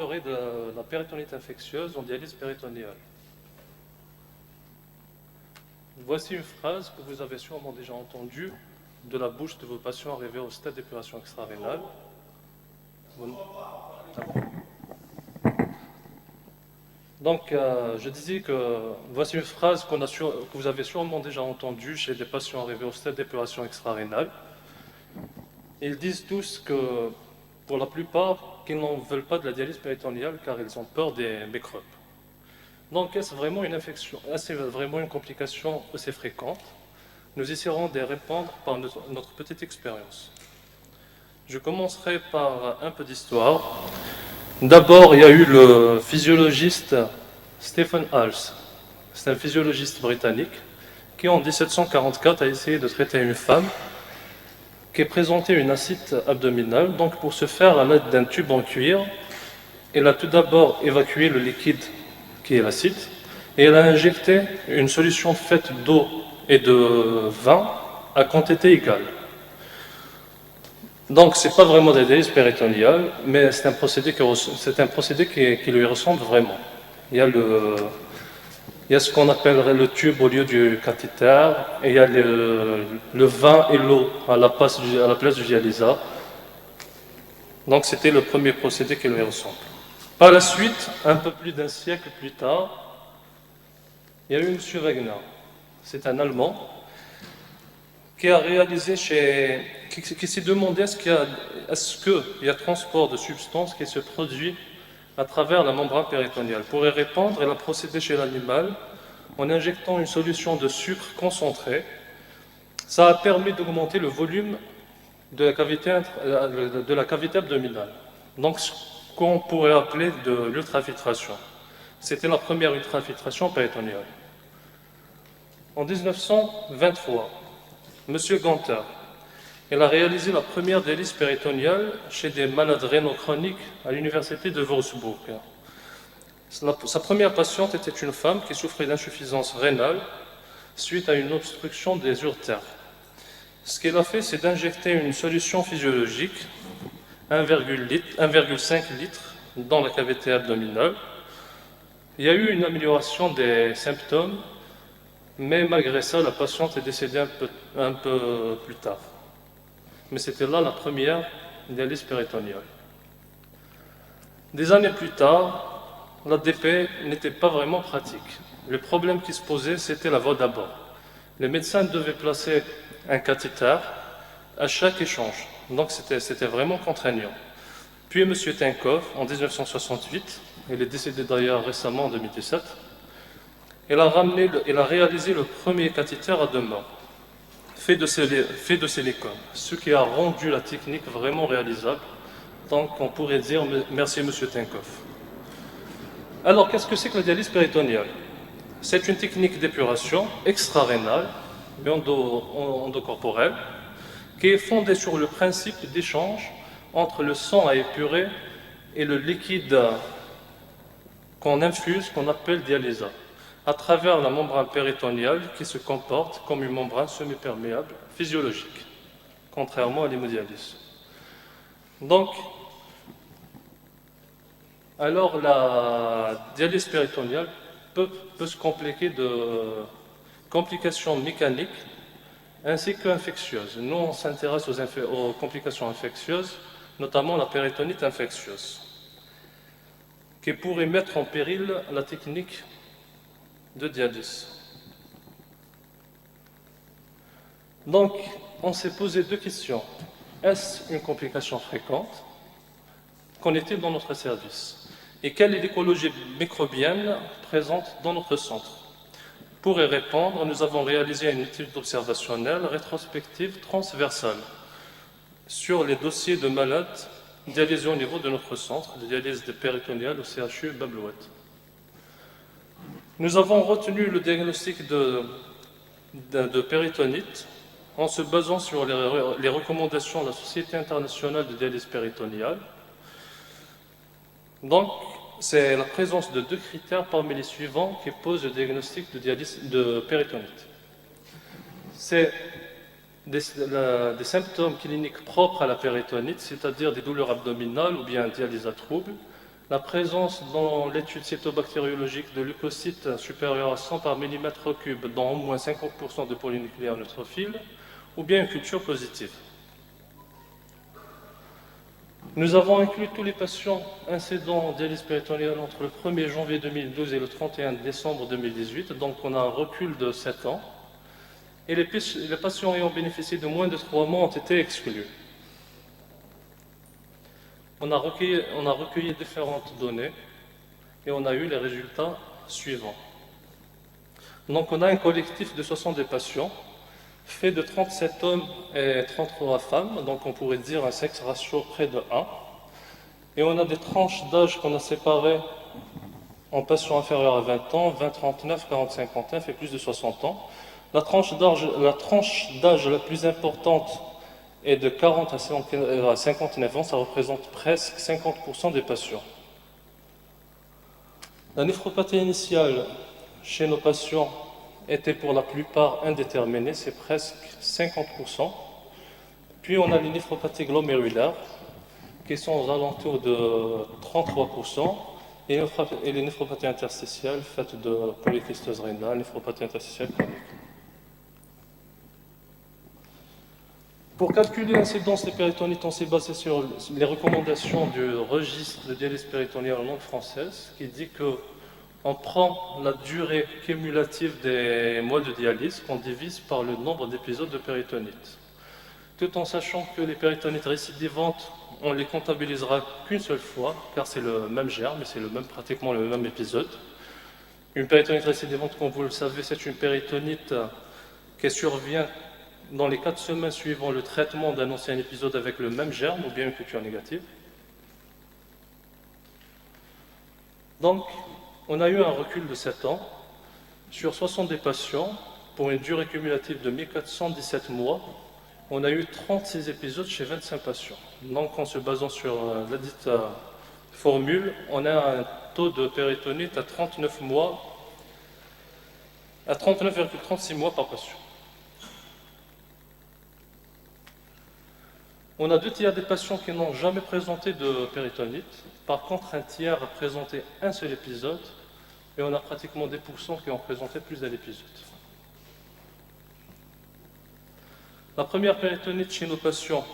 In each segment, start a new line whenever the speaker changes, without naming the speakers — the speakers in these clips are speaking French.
De la péritonite infectieuse en dialyse péritonéale. Voici une phrase que vous avez sûrement déjà entendue de la bouche de vos patients arrivés au stade d'épuration extra-rénale. Donc, je disais que voici une phrase que vous avez sûrement déjà entendue chez des patients arrivés au stade d'épuration extra-rénale. Ils disent tous que, pour la plupart, qu'ils n'en veulent pas de la dialyse péritonéale car ils ont peur des microbes. Donc, est-ce vraiment une infection? Est-ce vraiment une complication assez fréquente? Nous essaierons de répondre par notre petite expérience. Je commencerai par un peu d'histoire. D'abord, il y a eu le physiologiste Stephen Hals. C'est un physiologiste britannique qui, en 1744, a essayé de traiter une femme qui présentait une ascite abdominale. Donc, pour ce faire, à l'aide d'un tube en cuir, il a tout d'abord évacué le liquide qui est l'acide, et elle a injecté une solution faite d'eau et de vin à quantité égale. Donc, ce n'est pas vraiment de la dialyse péritonéale, mais c'est un procédé qui lui ressemble vraiment. Il y a ce qu'on appellerait le tube au lieu du cathéter, et il y a le vin et l'eau à la place du dialysat. Donc, c'était le premier procédé qui lui ressemble. Par la suite, un peu plus d'un siècle plus tard, il y a eu M. Wegner. C'est un Allemand qui a réalisé qui s'est demandé est-ce qu'il y a transport de substances qui se produit à travers la membrane péritonéale. Pour y répondre, il a procédé chez l'animal en injectant une solution de sucre concentré. Ça a permis d'augmenter le volume de la cavité abdominale. Donc, ce qu'on pourrait appeler de l'ultrafiltration. C'était la première ultrafiltration péritonéale. En 1923, M. Ganter, il a réalisé la première dialyse péritonéale chez des malades rénaux chroniques à l'université de Würzburg. Sa première patiente était une femme qui souffrait d'insuffisance rénale suite à une obstruction des uretères. Ce qu'elle a fait, c'est d'injecter une solution physiologique, 1,5 litre, dans la cavité abdominale. Il y a eu une amélioration des symptômes, mais malgré ça, la patiente est décédée un peu plus tard. Mais c'était là la première dialyse péritonéale. Des années plus tard, l'ADP n'était pas vraiment pratique. Le problème qui se posait, c'était la voie d'abord. Les médecins devaient placer un cathéter à chaque échange. Donc c'était vraiment contraignant. Puis M. Tinkoff, en 1968, il est décédé d'ailleurs récemment en 2017, il a réalisé le premier cathéter à deux mains, fait de silicone, ce qui a rendu la technique vraiment réalisable. Donc on pourrait dire merci M. Tinkoff. Alors qu'est-ce que c'est que la dialyse péritonéale? C'est une technique d'épuration extra-rénale, mais endocorporelle, qui est fondée sur le principe d'échange entre le sang à épurer et le liquide qu'on infuse, qu'on appelle dialysat, à travers la membrane péritonéale qui se comporte comme une membrane semi-perméable physiologique, contrairement à l'hémodialyse. Donc, alors la dialyse péritonéale peut se compliquer de complications mécaniques ainsi qu'infectieuses. Nous, on s'intéresse aux complications infectieuses, notamment la péritonite infectieuse, qui pourrait mettre en péril la technique de dialyse. Donc, on s'est posé deux questions. Est-ce une complication fréquente? Qu'en est-il dans notre service? Et quelle est l'écologie microbienne présente dans notre centre? Pour y répondre, nous avons réalisé une étude observationnelle rétrospective transversale sur les dossiers de malades dialysés au niveau de notre centre de dialyse péritonéale au CHU Bablouette. Nous avons retenu le diagnostic de péritonite en se basant sur les recommandations de la Société internationale de dialyse péritonéale. Donc, c'est la présence de deux critères parmi les suivants qui posent le diagnostic de péritonite. C'est des symptômes cliniques propres à la péritonite, c'est-à-dire des douleurs abdominales ou bien un dialysat trouble, La présence dans l'étude cytobactériologique de leucocytes supérieurs à 100 par millimètre cube dans au moins 50% de polynucléaires neutrophiles, ou bien une culture positive. Nous avons inclus tous les patients incidents en dialyse péritonéale entre le 1er janvier 2012 et le 31 décembre 2018, donc on a un recul de 7 ans, et les patients ayant bénéficié de moins de 3 mois ont été exclus. On a recueilli différentes données et on a eu les résultats suivants. Donc on a un collectif de 62 patients fait de 37 hommes et 33 femmes, donc on pourrait dire un sexe ratio près de 1. Et on a des tranches d'âge qu'on a séparées en patients inférieurs à 20 ans, 20-39, 40-59 et plus de 60 ans. La tranche d'âge la plus importante est de 40 à 59 ans, ça représente presque 50% des patients. La néphropathie initiale chez nos patients était pour la plupart indéterminée, c'est presque 50%. Puis on a les néphropathies glomérulaires, qui sont aux alentours de 33%, et les néphropathies interstitielles faites de polykystose rénale, néphropathie interstitielle chronique. Pour calculer l'incidence des péritonites, on s'est basé sur les recommandations du registre de dialyse péritonéale en langue française, qui dit qu'on prend la durée cumulative des mois de dialyse, qu'on divise par le nombre d'épisodes de péritonite. Tout en sachant que les péritonites récidivantes, on les comptabilisera qu'une seule fois, car c'est le même germe et c'est pratiquement le même épisode. Une péritonite récidivante, comme vous le savez, c'est une péritonite qui survient dans les 4 semaines suivant le traitement d'un ancien épisode avec le même germe ou bien une culture négative. Donc, on a eu un recul de 7 ans sur 60 patients pour une durée cumulative de 1417 mois. On a eu 36 épisodes chez 25 patients. Donc, en se basant sur la dite formule, on a un taux de péritonite à 39 mois, à 39,36 mois par patient. On a 2 tiers des patients qui n'ont jamais présenté de péritonite. Par contre, un tiers a présenté un seul épisode et on a pratiquement des pourcents qui ont présenté plus d'un épisode. La première péritonite chez nos patients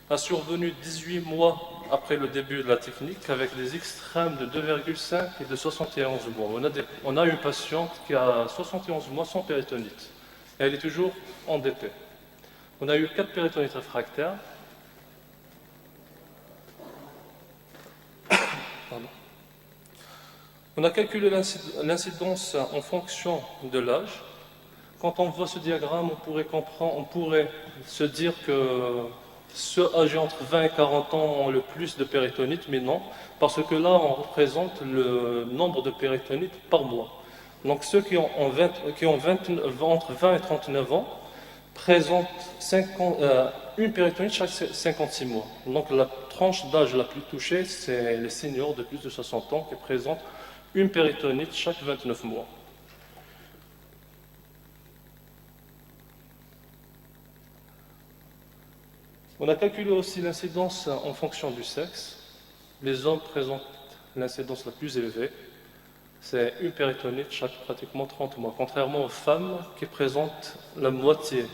a survenu 18 mois après le début de la technique avec des extrêmes de 2,5 et de 71 mois. On a une patiente qui a 71 mois sans péritonite et elle est toujours en DP. On a eu 4 péritonites réfractaires. On a calculé l'incidence en fonction de l'âge. Quand on voit ce diagramme, on pourrait se dire que ceux âgés entre 20 et 40 ans ont le plus de péritonite, mais non, parce que là, on représente le nombre de péritonites par mois. Donc ceux qui ont entre 20 et 39 ans présentent une péritonite chaque 56 mois. Donc la tranche d'âge la plus touchée, c'est les seniors de plus de 60 ans qui présentent une péritonite chaque 29 mois. On a calculé aussi l'incidence en fonction du sexe. Les hommes présentent l'incidence la plus élevée. C'est une péritonite chaque pratiquement 30 mois, contrairement aux femmes qui présentent la moitié.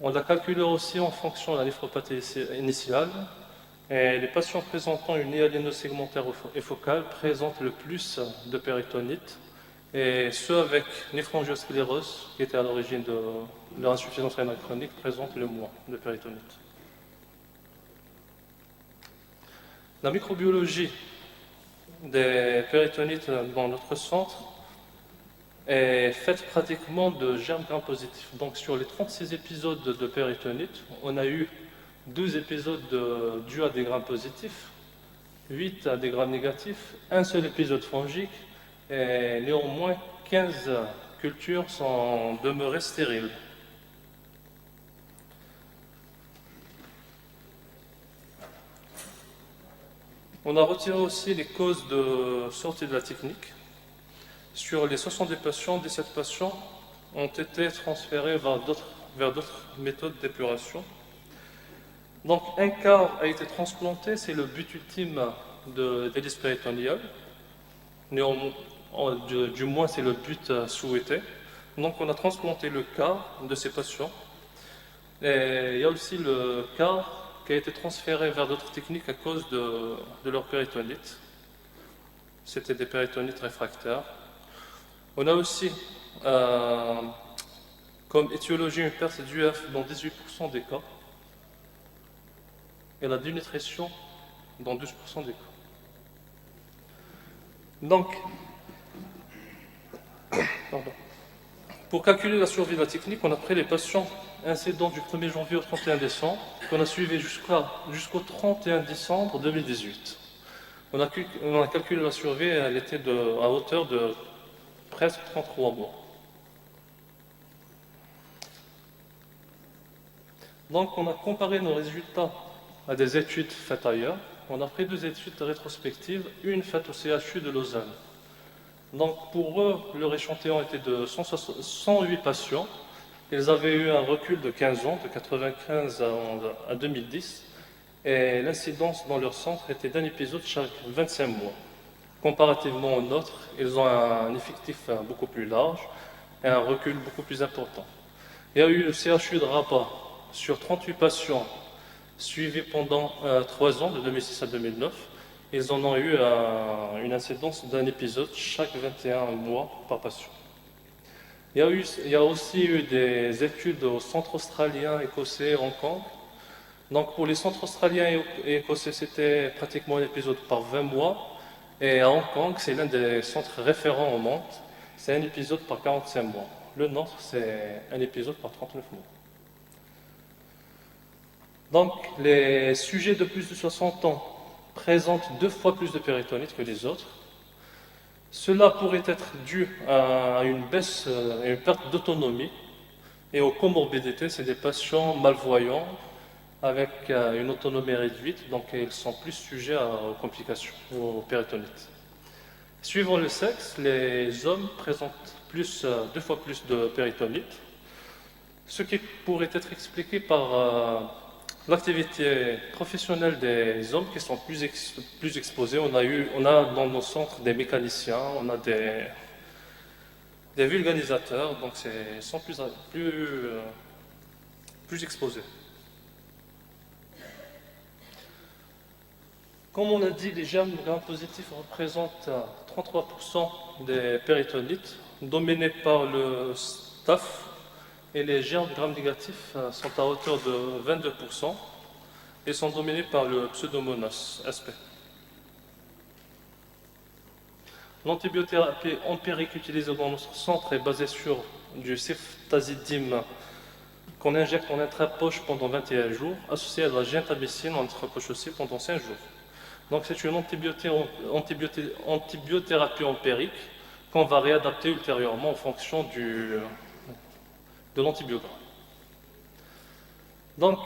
On l'a calculé aussi en fonction de la néphropathie initiale. Et les patients présentant une hyalino-segmentaire et focale présentent le plus de péritonite. Et ceux avec néphrangiosclérose, qui était à l'origine de leur insuffisance rénale chronique, présentent le moins de péritonite. La microbiologie des péritonites dans notre centre est faite pratiquement de germes gram-positifs. Donc sur les 36 épisodes de péritonite, on a eu 12 épisodes dus à des grammes positifs, 8 à des grammes négatifs, un seul épisode fongique, et néanmoins 15 cultures sont demeurées stériles. On a retiré aussi les causes de sortie de la technique. Sur les 70 patients, 17 patients ont été transférés vers d'autres méthodes d'épuration. Donc un quart a été transplanté, c'est le but ultime de l'hélice péritonéale. Du moins, c'est le but souhaité. Donc on a transplanté le quart de ces patients. Et il y a aussi le quart qui a été transféré vers d'autres techniques à cause de leur péritonite. C'était des péritonites réfractaires. On a aussi comme étiologie une perte d'UF dans 18% des cas et la dénutrition dans 12% des cas. Donc, pardon. Pour calculer la survie de la technique, on a pris les patients incidents du 1er janvier au 31 décembre, qu'on a suivi jusqu'au 31 décembre 2018. On a calculé la survie, elle était à hauteur de presque 33 mois. Donc on a comparé nos résultats à des études faites ailleurs. On a pris 2 études rétrospectives, une faite au CHU de Lausanne. Donc pour eux, leur échantillon était de 108 patients. Ils avaient eu un recul de 15 ans, de 1995 à 2010, et l'incidence dans leur centre était d'un épisode chaque 25 mois. Comparativement aux nôtres, ils ont un effectif beaucoup plus large et un recul beaucoup plus important. Il y a eu le CHU de Rabat sur 38 patients suivis pendant 3 ans, de 2006 à 2009. Ils en ont eu une incidence d'un épisode chaque 21 mois par patient. Il y a aussi eu des études au centre australien, écossais, Hong Kong. Donc pour les centres australiens et écossais, c'était pratiquement un épisode par 20 mois. Et à Hong Kong, c'est l'un des centres référents au monde. C'est un épisode par 45 mois. Le nôtre, c'est un épisode par 39 mois. Donc les sujets de plus de 60 ans présentent 2 fois plus de péritonite que les autres. Cela pourrait être dû à une baisse, à une perte d'autonomie et aux comorbidités. C'est des patients malvoyants avec une autonomie réduite, donc ils sont plus sujets aux complications, aux péritonites. Suivant le sexe, les hommes présentent 2 fois plus de péritonite, ce qui pourrait être expliqué par l'activité professionnelle des hommes qui sont plus exposés. On a dans nos centres des mécaniciens, on a des vulgarisateurs, donc ils sont plus exposés. Comme on a dit, les germes gram-positifs représentent 33% des péritonites, dominés par le staph, et les germes gram-négatifs sont à hauteur de 22% et sont dominés par le pseudomonas sp. L'antibiothérapie empirique utilisée dans notre centre est basée sur du ceftazidime qu'on injecte en intrapoche pendant 21 jours, associé à de la gentamicine en intrapoche aussi pendant 5 jours. Donc c'est une antibiothérapie empirique qu'on va réadapter ultérieurement en fonction de l'antibiogramme. Donc,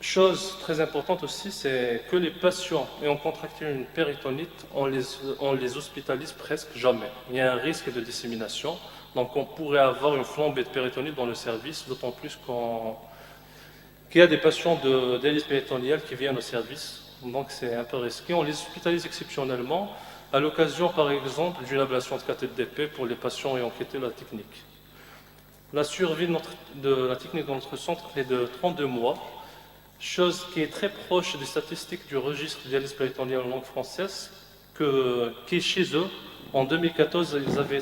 chose très importante aussi, c'est que les patients ayant contracté une péritonite, on les hospitalise presque jamais. Il y a un risque de dissémination, donc on pourrait avoir une flambée de péritonite dans le service, d'autant plus qu'il y a des patients d'hélice péritonéale qui viennent au service. Donc c'est un peu risqué. On les hospitalise exceptionnellement à l'occasion, par exemple, d'une ablation de cathète d'épée pour les patients ayant quitté la technique. La survie de la technique dans notre centre est de 32 mois, chose qui est très proche des statistiques du registre de dialyse péritonéale en langue française, qui chez eux, en 2014, ils avaient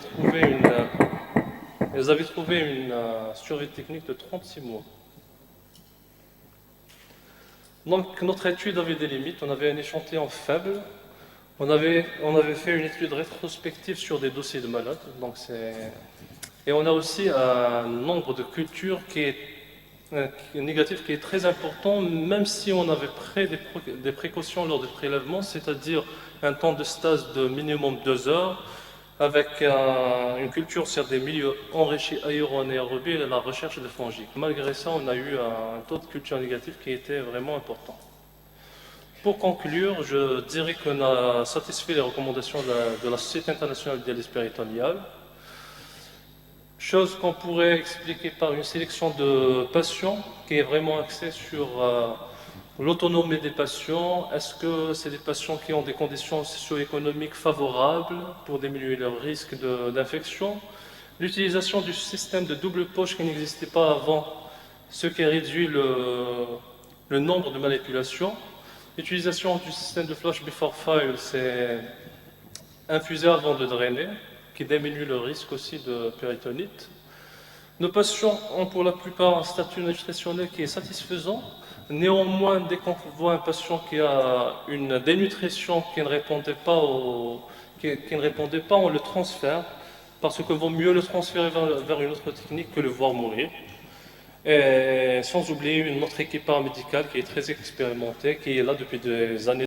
trouvé une survie technique de 36 mois. Donc notre étude avait des limites, on avait un échantillon faible, on avait fait une étude rétrospective sur des dossiers de malades, et on a aussi un nombre de cultures qui est négatif qui est très important, même si on avait pris des précautions lors des prélèvements, c'est-à-dire un temps de stase de minimum 2 heures, avec une culture sur des milieux enrichis aéroanaérobie et la recherche de fongiques. Malgré ça, on a eu un taux de culture négatif qui était vraiment important. Pour conclure, je dirais qu'on a satisfait les recommandations de la Société internationale de dialyse péritonéale, chose qu'on pourrait expliquer par une sélection de patients qui est vraiment axée sur L'autonomie des patients, est-ce que c'est des patients qui ont des conditions socio-économiques favorables pour diminuer leur risque d'infection? L'utilisation du système de double poche qui n'existait pas avant, ce qui réduit le nombre de manipulations. L'utilisation du système de flush before file, c'est infuser avant de drainer, qui diminue le risque aussi de péritonite. Nos patients ont pour la plupart un statut nutritionnel qui est satisfaisant. Néanmoins, dès qu'on voit un patient qui a une dénutrition qui ne répondait pas, on le transfère, parce que vaut mieux le transférer vers une autre technique que le voir mourir. Et sans oublier une autre équipe paramédicale qui est très expérimentée, qui est là depuis des années.